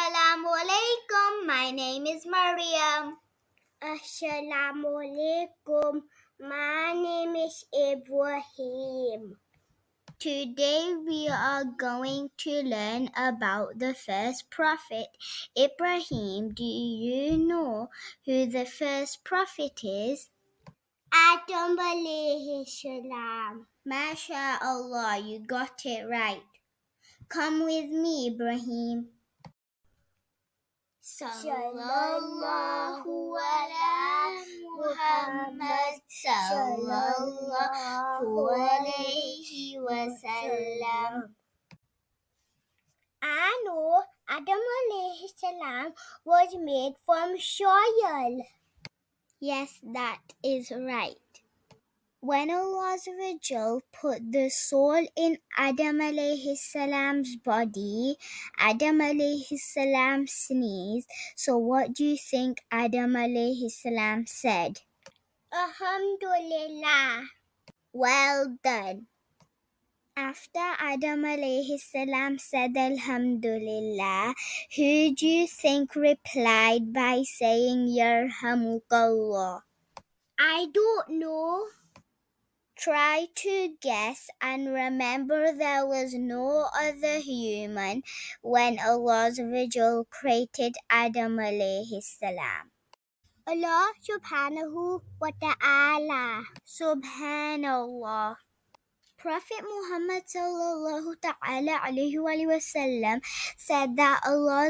Assalamu alaikum. My name is Maryam. Assalamu alaikum. My name is Ibrahim. Today we are going to learn about the first prophet, Ibrahim. Do you know who the first prophet is? Adam alayhi salam. MashaAllah, you got it right. Come with me, Ibrahim. Sallallahu ala Muhammad sallallahu alayhi wa sallam. I know Adam alayhi salam was made from soil. Yes, that is right. When Allah put the soul in Adam alayhi salam's body, Adam alayhi salam sneezed. So what do you think Adam alayhi salam said? Alhamdulillah. Well done. After Adam alayhi salam said Alhamdulillah, who do you think replied by saying Yarhamukallah? I don't know. Try to guess and remember there was no other human when Allah created Adam alayhi salam. Allah subhanahu wa ta'ala. Subhanallah. Prophet Muhammad sallallahu ta'ala alayhi wa sallam said that Allah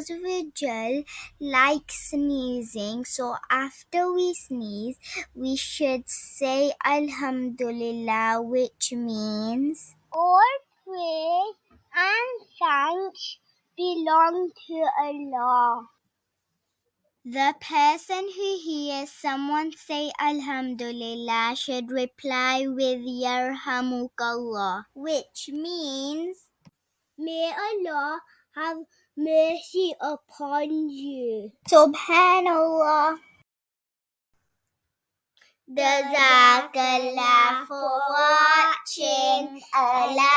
likes sneezing, so after we sneeze, we should say Alhamdulillah, which means All praise and thanks belong to Allah. the person who hears someone say Alhamdulillah should reply with Yarhamukallah, which means May Allah have mercy upon you. Subhanallah. Jazakallah for watching. Allah